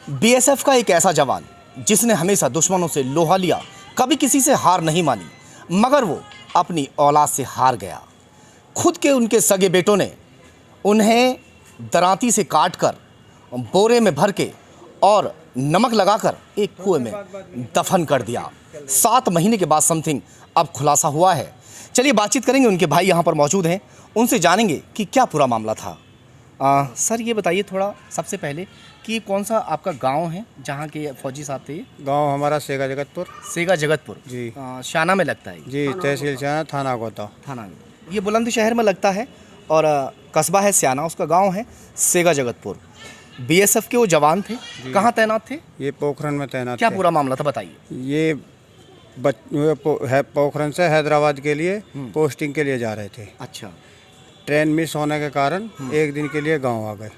BSF का एक ऐसा जवान जिसने हमेशा दुश्मनों से लोहा लिया, कभी किसी से हार नहीं मानी, मगर वो अपनी औलाद से हार गया। खुद के उनके सगे बेटों ने उन्हें दरांती से काटकर बोरे में भर के और नमक लगाकर एक कुएं में दफन कर दिया। 7 महीने के बाद समथिंग अब खुलासा हुआ है। चलिए बातचीत करेंगे, उनके भाई यहाँ पर मौजूद हैं, उनसे जानेंगे कि क्या पूरा मामला था। सर ये बताइए थोड़ा सबसे पहले कि कौन सा आपका गांव है जहाँ के फौजी साहब थे? गांव हमारा सेगा जगतपुर। सेगा जगतपुर जी। शाना में लगता है जी, तहसील शाना, थाना गोता। थाना में ये बुलंदशहर में लगता है और कस्बा है स्याना, उसका गांव है सेगा जगतपुर। बीएसएफ के वो जवान थे, कहाँ तैनात थे? ये पोखरन में तैनात क्या थे। पूरा मामला था बताइए। ये पोखरन से हैदराबाद के लिए पोस्टिंग के लिए जा रहे थे। अच्छा। ट्रेन मिस होने के कारण एक दिन के लिए गांव आ गए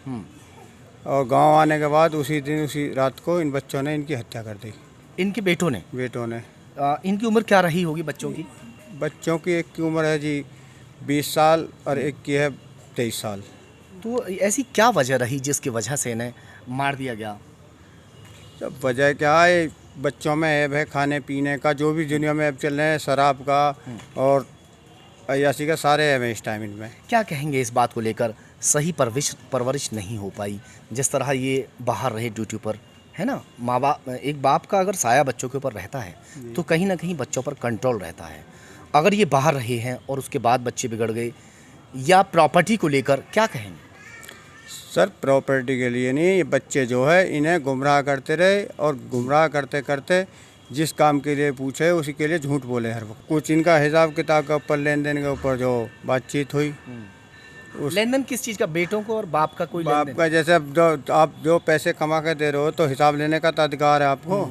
और गांव आने के बाद उसी रात को इन बच्चों ने इनकी हत्या कर दी। इनके बेटों ने? बेटों ने। इनकी उम्र क्या रही होगी बच्चों की? बच्चों की एक की उम्र है जी 20 साल और एक की है 23 साल। तो ऐसी क्या वजह रही जिसकी वजह से इन्हें मार दिया गया? जब वजह क्या है, बच्चों में ऐब है खाने पीने का, जो भी दुनिया में ऐब चल रहे हैं, शराब का और अय्याशी का, सारे ऐब हैं इस टाइम इनमें। क्या कहेंगे इस बात को लेकर? सही परवरिश नहीं हो पाई, जिस तरह ये बाहर रहे ड्यूटी पर, है ना? माँ बाप, एक बाप का अगर साया बच्चों के ऊपर रहता है तो कहीं ना कहीं बच्चों पर कंट्रोल रहता है। अगर ये बाहर रहे हैं और उसके बाद बच्चे बिगड़ गए, या प्रॉपर्टी को लेकर क्या कहेंगे? सर प्रॉपर्टी के लिए नहीं, ये बच्चे जो है इन्हें गुमराह करते रहे और गुमराह करते करते जिस काम के लिए पूछे उसी के लिए झूठ बोले हर वक्त। कुछ इनका हिसाब किताब के ऊपर, लेन देन के ऊपर जो बातचीत हुई। लेन देन किस चीज़ का? बेटों को और बाप का कोई बाप का जैसे अब आप जो पैसे कमा के दे रहे हो तो हिसाब लेने का तो अधिकार है आपको।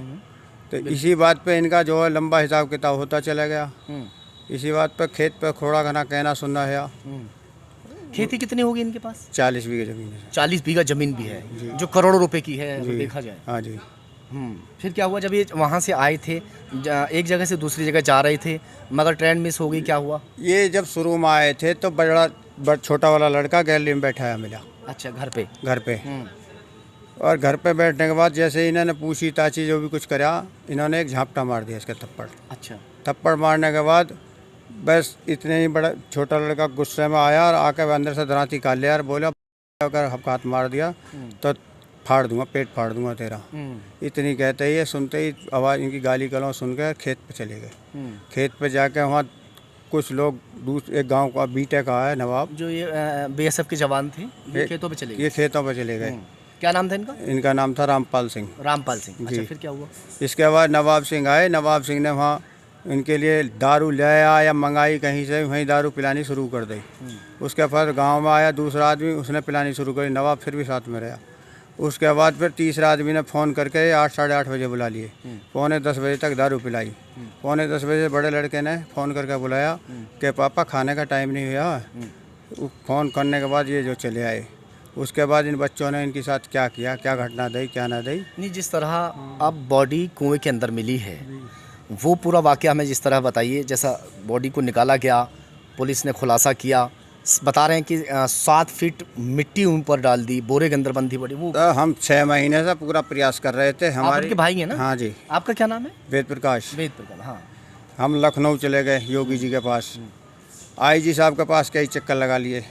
तो इसी बात पे इनका जो है लंबा हिसाब किताब होता चला गया। इसी बात पे खेत पे थोड़ा घना कहना सुनना है। खेती कितनी होगी इनके पास? 40 बीघा जमीन है। 40 बीघा जमीन भी है, जो करोड़ों रुपए की है अगर देखा जाए। हाँ जी। फिर क्या हुआ जब ये वहाँ से आए थे, एक जगह से दूसरी जगह जा रहे थे, मगर ट्रेन मिस हो गई, क्या हुआ? ये जब शुरू में आए थे तो बड़ा छोटा वाला लड़का गैलरी में बैठाया मिला। अच्छा, घर पे? घर पे। और घर पे बैठने के बाद जैसे इन्होंने पूछी ताची जो भी कुछ करा, इन्होंने एक झापटा मार दिया इसके थप्पड़। अच्छा। थप्पड़ मारने के बाद बस इतने ही बड़ा छोटा लड़का गुस्से में आया और आके अंदर से दराती काट लिया और बोला अगर हाथ मार दिया तो फाड़ दूंगा, पेट फाड़ दूंगा तेरा। इतनी कहते ही सुनते ही आवाज़ इनकी गाली गलौं सुन के खेत पे चले गए। खेत पे जाके वहाँ कुछ लोग एक गांव का बीटे का है नवाब, जो ये बीएसएफ के जवान थे, ये खेतों पे चले गए। ये खेतों पे चले गए। क्या नाम था इनका? इनका नाम था रामपाल सिंह। रामपाल सिंह। अच्छा, फिर क्या हुआ? इसके बाद नवाब सिंह आए। नवाब सिंह ने वहाँ इनके लिए दारू ले आया या मंगाई कहीं से, वहीं दारू पिलानी शुरू कर दी। उसके बाद गांव में आया दूसरा आदमी, उसने पिलानी शुरू करी। नवाब फिर भी साथ में रहा। उसके बाद फिर तीसरा आदमी ने फ़ोन करके 8 साढ़े 8 बजे बुला लिए। 9:45 बजे तक दारू पिलाई। 9:45 बजे बड़े लड़के ने फ़ोन करके बुलाया कि पापा खाने का टाइम नहीं हुआ। फ़ोन करने के बाद ये जो चले आए। उसके बाद इन बच्चों ने इनके साथ क्या किया, क्या घटना दी, क्या ना दी। नहीं, जिस तरह अब बॉडी कुएं के अंदर मिली है, वो पूरा वाक़या हमें जिस तरह बताइए। जैसा बॉडी को निकाला गया, पुलिस ने खुलासा किया, बता रहे हैं कि 7 फीट मिट्टी ऊपर डाल दी, बोरे के अंदर बंधी पड़ी। वो हम 6 महीने से पूरा प्रयास कर रहे थे। हमारे आपके भाई हैं ना? हाँ जी। आपका क्या नाम है? वेद प्रकाश। वेद प्रकाश। हाँ। हम लखनऊ चले गए योगी जी के पास, आईजी साहब के पास कई चक्कर लगा लिए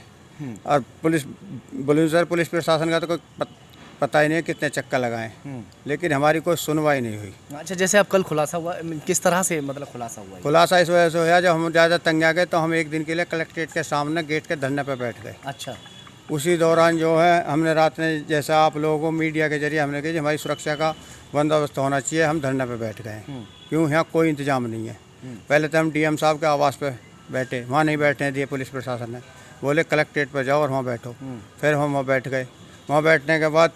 और पुलिस प्रशासन का तो कोई पता ही नहीं कितने चक्कर लगाए, लेकिन हमारी कोई सुनवाई नहीं हुई। अच्छा, जैसे अब कल खुलासा हुआ, किस तरह से मतलब खुलासा हुआ? खुलासा इस वजह से हुआ जब हम ज़्यादा तंग आ गए तो हम एक दिन के लिए कलेक्ट्रेट के सामने गेट के धरने पर बैठ गए। अच्छा। उसी दौरान जो है हमने रात में, जैसा आप लोगों को मीडिया के जरिए हमने कही हमारी सुरक्षा का बंदोबस्त होना चाहिए, हम धरने पर बैठ गए। क्यों? यहाँ कोई इंतजाम नहीं है। पहले तो हम डीएम साहब के आवास पर बैठे, वहाँ नहीं बैठने दिए पुलिस प्रशासन ने, बोले कलेक्ट्रेट पर जाओ और वहाँ बैठो। फिर हम वहाँ बैठ गए। वहाँ बैठने के बाद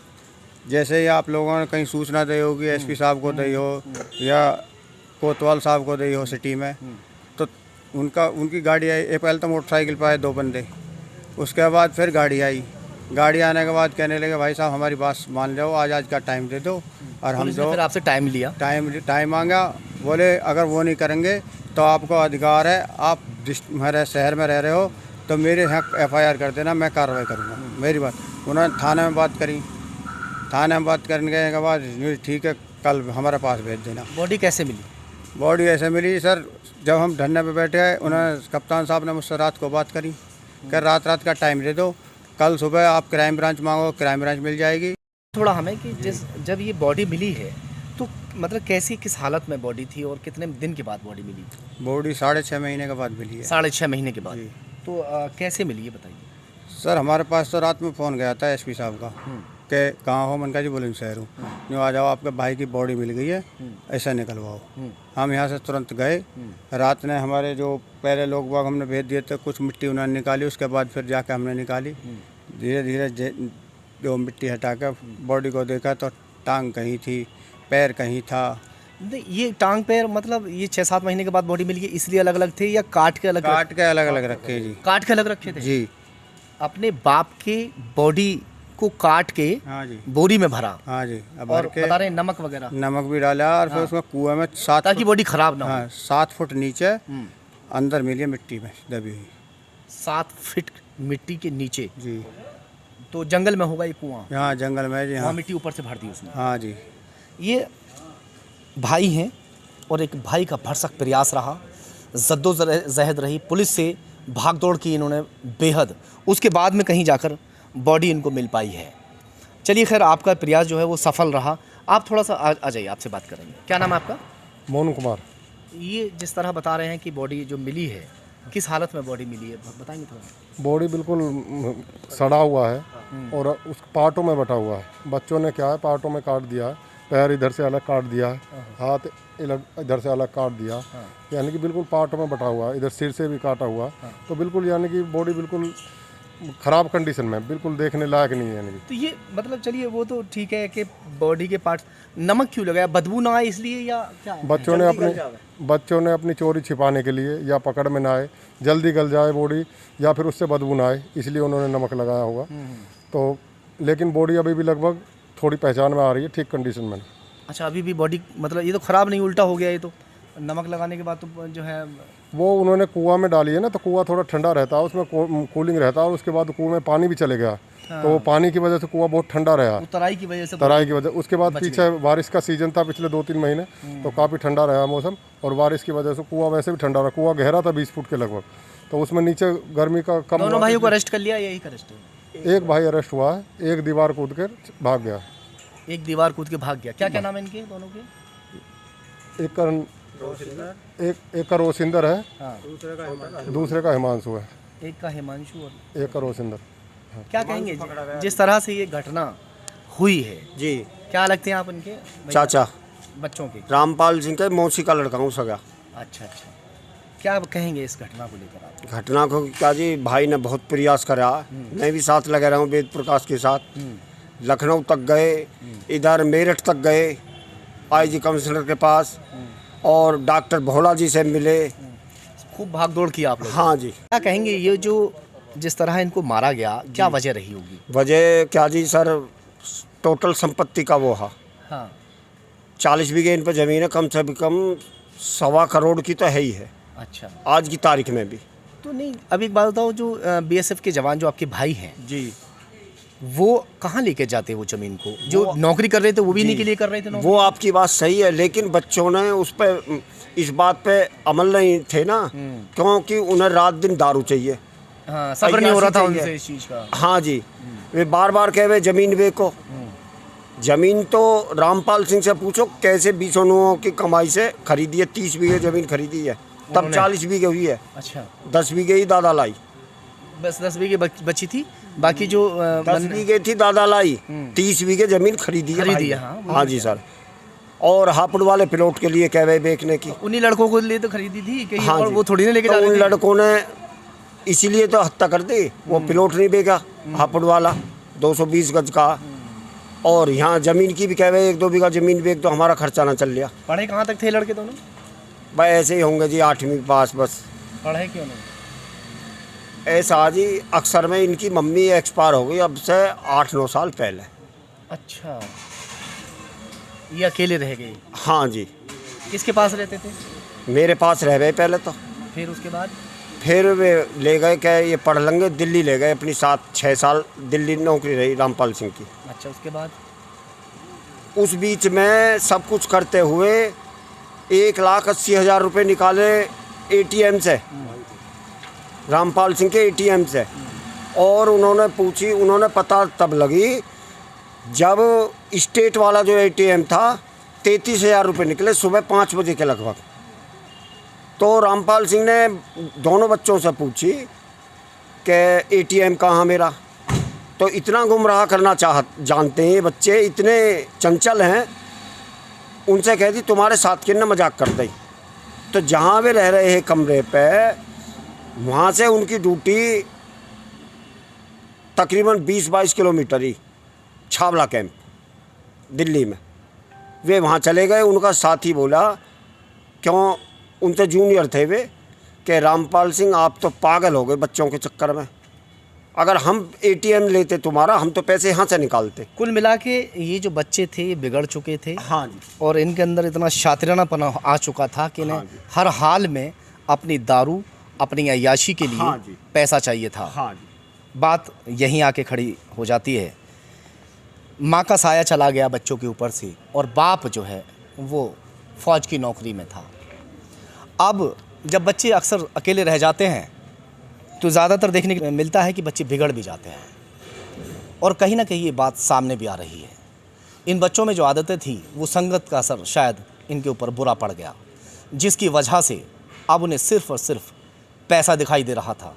जैसे ही आप लोगों ने कहीं सूचना दी होगी, एसपी साहब को दी हो या कोतवाल साहब को दी हो सिटी में, तो उनकी गाड़ी आई। पहले तो मोटरसाइकिल पर आए 2 बंदे, उसके बाद फिर गाड़ी आई। गाड़ी आने के बाद कहने लगे भाई साहब हमारी बात मान लो, आज का टाइम दे दो। और हम जो फिर आपसे टाइम लिया, टाइम मांगा। बोले अगर वो नहीं करेंगे तो आपको अधिकार है, आप हमारे शहर में रह रहे हो तो मेरे यहाँ FIR कर देना, मैं कार्रवाई करूँगा। मेरी बात उन्होंने थाने में बात करी। थाने हम बात करने गए के बाद ठीक है कल हमारे पास भेज देना। बॉडी कैसे मिली? बॉडी ऐसे मिली सर, जब हम धरने पे बैठे हैं उन्होंने कप्तान साहब ने मुझसे रात को बात करी कि रात का टाइम दे दो, कल सुबह आप क्राइम ब्रांच मांगो, क्राइम ब्रांच मिल जाएगी। थोड़ा हमें कि जब ये बॉडी मिली है तो मतलब कैसी किस हालत में बॉडी थी और कितने दिन के बाद बॉडी मिली? बॉडी 6.5 महीने के बाद मिली है। 6.5 महीने के बाद। जी। तो कैसे मिली ये बताइए। सर हमारे पास तो रात में फ़ोन गया था एसपी साहब का कि कहाँ हो, मन का जी बुलंदशहर हूँ, जो आ जाओ आपके भाई की बॉडी मिल गई है, ऐसा निकलवाओ। हम यहाँ से तुरंत गए। रात ने हमारे जो पहले लोग बाग हमने भेज दिए थे, कुछ मिट्टी उन्होंने निकाली, उसके बाद फिर जाके हमने निकाली। धीरे धीरे जो मिट्टी हटा कर बॉडी को देखा तो टांग कहीं थी, पैर कहीं था। ये टांग पैर मतलब ये 6-7 महीने के बाद बॉडी मिली है इसलिए अलग अलग थे या काट के अलग? काट के अलग अलग रखे जी। काट के अलग रखे थे जी। अपने बाप के बॉडी को काट के हाँ जी बोरी में भरा। हाँ जी। अब और भर के बता रहे हैं नमक वगैरह नमक भी डाला और फिर उसमें कुएं में 7 ताकि बॉडी खराब ना हो। हाँ 7 फुट नीचे अंदर मिली है मिट्टी में दबी हुई। 7 फीट मिट्टी के नीचे? जी। तो जंगल में होगा ये कुआं? यहाँ जंगल में जी। वहाँ हाँ मिट्टी ऊपर से भर दी उसने? हाँ जी। ये भाई हैं और एक भाई का भरसक प्रयास रहा, जद्दोजहद रही, पुलिस से भाग दौड़ की इन्होंने बेहद, उसके बाद में कहीं जाकर बॉडी इनको मिल पाई है। चलिए खैर आपका प्रयास जो है वो सफल रहा। आप थोड़ा सा आ जाइए, आपसे बात करेंगे। क्या नाम है आपका? मोनू कुमार। ये जिस तरह बता रहे हैं कि बॉडी जो मिली है किस हालत में बॉडी मिली है बताएंगे थोड़ा? बॉडी बिल्कुल सड़ा हुआ है और उस पार्टों में बटा हुआ है। बच्चों ने क्या है पार्टों में काट दिया है, पैर इधर से अलग काट दिया है, हाथ इधर से अलग काट दिया, यानी कि बिल्कुल पार्टों में बटा हुआ है, इधर सिर से भी काटा हुआ। तो बिल्कुल यानी कि बॉडी बिल्कुल ख़राब कंडीशन में, बिल्कुल देखने लायक नहीं है यानी कि। तो ये मतलब चलिए वो तो ठीक है कि बॉडी के पार्ट्स, नमक क्यों लगाया? बदबू ना आए इसलिए या क्या? बच्चों ने अपनी चोरी छिपाने के लिए या पकड़ में ना आए, जल्दी गल जाए बॉडी या फिर उससे बदबू ना आए, इसलिए उन्होंने नमक लगाया होगा। तो लेकिन बॉडी अभी भी लगभग थोड़ी पहचान में आ रही है, ठीक कंडीशन में। अच्छा अभी भी बॉडी मतलब ये तो ख़राब नहीं, उल्टा हो गया ये तो? नमक लगाने के बाद तो जो है वो उन्होंने कुआं में डाली है ना, तो कुआं थोड़ा ठंडा रहता है, उसमें कूलिंग रहता है और उसके बाद कुएं में पानी भी चले गया। तो वो पानी की वजह से कुआं बहुत ठंडा रहा, तराई की वजह से। तराई की वजह, उसके बाद पीछे बारिश का सीजन था पिछले 2-3 महीने, तो काफ़ी ठंडा रहा मौसम और बारिश की वजह से कुआं वैसे भी ठंडा रहा। कुआं गहरा था 20 फुट के लगभग, तो उसमें नीचे गर्मी का कम। दोनों भाइयों को अरेस्ट कर लिया? यही अरेस्ट है? एक भाई अरेस्ट हुआ है, एक दीवार कूद कर भाग गया। एक दीवार कूद के भाग गया। क्या क्या नाम है इनके दोनों के? एक का रोशिंदर है, दूसरे का हिमांशु है। एक का हिमांशु और एक का रोशिंदर। क्या कहेंगे जिस तरह से ये घटना हुई है जी? क्या लगते हैं आप इनके चाचा बच्चों के? रामपाल सिंह के मौसी का लड़का हूँ सगा। अच्छा अच्छा, क्या कहेंगे इस घटना को लेकर आप? घटना को क्या जी, भाई ने बहुत प्रयास करा, मैं भी साथ लगा रहा हूँ वेद प्रकाश के साथ। लखनऊ तक गए, इधर मेरठ तक गए, आईजी कमिश्नर के पास, और डॉक्टर भोला जी से मिले, खूब भाग दौड़ किया आप लोग। हाँ जी। क्या कहेंगे ये जो जिस तरह इनको मारा गया, क्या वजह रही होगी? वजह क्या जी सर, टोटल संपत्ति का वो है, हाँ 40 बीघे इन पर ज़मीन है, कम से कम 1.25 करोड़ की तो है ही है अच्छा, आज की तारीख में भी। तो नहीं अब एक बात बताओ, जो बीएसएफ के जवान जो आपके भाई हैं जी, वो कहाँ लेके जाते हैं वो ज़मीन को? जो नौकरी कर रहे थे वो भी इन्हीं के लिए कर रहे थे नौकरी? वो आपकी बात सही है, लेकिन बच्चों ने उस पर इस बात पे अमल नहीं थे ना, क्योंकि उन्हें रात दिन दारू चाहिए। हाँ, सब्र नहीं हो रहा था चाहिए। उनसे इस चीज़ का। हाँ जी, वे बार बार कहे वे ज़मीन बेचो। ज़मीन तो रामपाल सिंह से पूछो कैसे 20 की कमाई से खरीदी है, 30 बीघे ज़मीन खरीदी है, तब 40 बीघे हुई है। अच्छा, 10 बीघे ही दादा लाई, बस 10 बीघे बची थी, बाकी जो 10 बीघे थी दादा लाई, 30 बीघे ज़मीन खरीदी है भाई। हाँ जी सर, और हापुड़ वाले प्लॉट के लिए कह रहे बेचने की। उन्हीं लड़कों को लिए तो खरीदी थी कहीं, हाँ और जी। वो थोड़ी ना लेके जा तो रहे उन थे। लड़कों ने इसीलिए तो हत्या कर दी, वो प्लॉट नहीं बेचा हापुड़ वाला 220 गज का, और यहाँ ज़मीन की भी कह रहे 1-2 बीघा ज़मीन बेच तो हमारा खर्चा ना चल लिया। पढ़े कहाँ तक थे लड़के दोनों? भाई ऐसे ही होंगे जी 8वीं पास बस। पढ़े क्यों नहीं? ऐसा जी, अक्सर में इनकी मम्मी एक्सपायर हो गई अब से 8-9 साल पहले। अच्छा, ये अकेले रह गए? हाँ जी, किसके पास रहते थे? मेरे पास रह गए पहले तो, फिर उसके बाद? फिर वे ले गए क्या ये पढ़ लेंगे, दिल्ली ले गए अपनी 7-6 साल दिल्ली नौकरी रही रामपाल सिंह की। अच्छा, उसके बाद? उस बीच में सब कुछ करते हुए 1,80,000 रुपये निकाले ATM से, रामपाल सिंह के ATM से। और उन्होंने पता तब लगी जब स्टेट वाला जो ATM था 33,000 रुपये निकले सुबह 5 बजे के लगभग। तो रामपाल सिंह ने दोनों बच्चों से पूछी कि ATM कहाँ मेरा। तो इतना गुमराह करना जानते हैं ये बच्चे, इतने चंचल हैं। उनसे कह दी तुम्हारे साथ के ना मजाक कर दी। तो जहाँ वे रह रहे हैं कमरे पे, वहाँ से उनकी ड्यूटी तकरीबन 20-22 किलोमीटर ही, छावला कैंप दिल्ली में। वे वहाँ चले गए। उनका साथी बोला, क्यों, उनसे जूनियर थे वे, कि रामपाल सिंह आप तो पागल हो गए बच्चों के चक्कर में। अगर हम ATM लेते तुम्हारा, हम तो पैसे यहाँ से निकालते। कुल मिला के ये जो बच्चे थे ये बिगड़ चुके थे। हाँ जी। और इनके अंदर इतना शातिरानापना आ चुका था कि इन्हें हर हाल में अपनी दारू, अपनी अय्याशी के लिए हाँ जी। पैसा चाहिए था। हाँ जी। बात यहीं आके खड़ी हो जाती है। माँ का साया चला गया बच्चों के ऊपर से, और बाप जो है वो फ़ौज की नौकरी में था। अब जब बच्चे अक्सर अकेले रह जाते हैं तो ज़्यादातर देखने को मिलता है कि बच्चे बिगड़ भी जाते हैं, और कहीं ना कहीं ये बात सामने भी आ रही है। इन बच्चों में जो आदतें थी वो संगत का असर शायद इनके ऊपर बुरा पड़ गया, जिसकी वजह से अब उन्हें सिर्फ़ और सिर्फ पैसा दिखाई दे रहा था।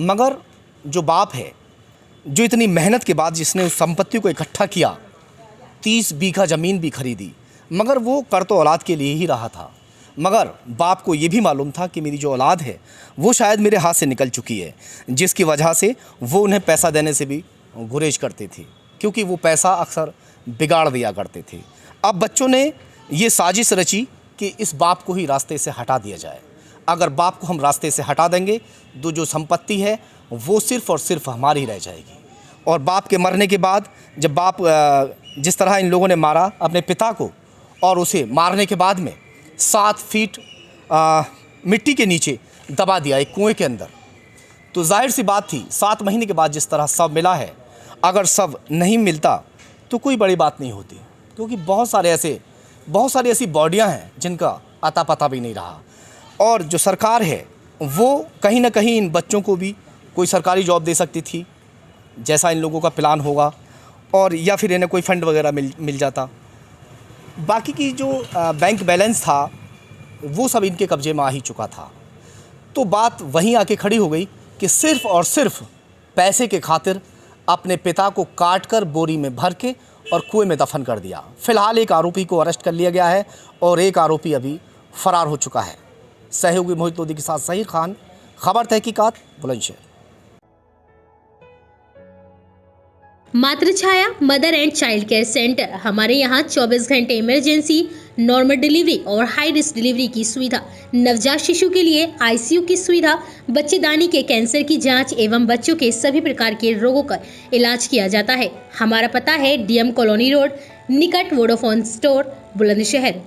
मगर जो बाप है, जो इतनी मेहनत के बाद जिसने उस संपत्ति को इकट्ठा किया, 30 बीघा ज़मीन भी खरीदी, मगर वो कर तो औलाद के लिए ही रहा था। मगर बाप को ये भी मालूम था कि मेरी जो औलाद है वो शायद मेरे हाथ से निकल चुकी है, जिसकी वजह से वो उन्हें पैसा देने से भी गुरेज करते थे, क्योंकि वो पैसा अक्सर बिगाड़ दिया करते थे। अब बच्चों ने ये साजिश रची कि इस बाप को ही रास्ते से हटा दिया जाए। अगर बाप को हम रास्ते से हटा देंगे तो जो संपत्ति है वो सिर्फ़ और सिर्फ हमारी रह जाएगी। और बाप के मरने के बाद जब बाप जिस तरह इन लोगों ने मारा अपने पिता को, और उसे मारने के बाद में 7 फीट मिट्टी के नीचे दबा दिया एक कुएं के अंदर, तो जाहिर सी बात थी 7 महीने के बाद जिस तरह शव मिला है, अगर शव नहीं मिलता तो कोई बड़ी बात नहीं होती, क्योंकि बहुत सारी ऐसी बॉडियां हैं जिनका अता पता भी नहीं रहा। और जो सरकार है वो कहीं ना कहीं इन बच्चों को भी कोई सरकारी जॉब दे सकती थी, जैसा इन लोगों का प्लान होगा, और या फिर इन्हें कोई फ़ंड वगैरह मिल जाता। बाकी की जो बैंक बैलेंस था वो सब इनके कब्जे में आ ही चुका था। तो बात वहीं आके खड़ी हो गई कि सिर्फ़ और सिर्फ पैसे के खातिर अपने पिता को काट कर बोरी में भर के और कुएं में दफन कर दिया। फ़िलहाल एक आरोपी को अरेस्ट कर लिया गया है और एक आरोपी अभी फ़रार हो चुका है। सहयोगी मोहित लोधी के साथ सहीर खान, खबर तहकीकात, Bulandshahr. Matrichhaya mother and child care centre. हमारे यहाँ 24 घंटे इमरजेंसी, नॉर्मल डिलीवरी और हाई रिस्क डिलीवरी की सुविधा, नवजात शिशु के लिए ICU की सुविधा, बच्चेदानी के कैंसर की जांच एवं बच्चों के सभी प्रकार के रोगों का इलाज किया जाता है। हमारा पता है DM कॉलोनी रोड, निकट वोडाफोन स्टोर, बुलंदशहर।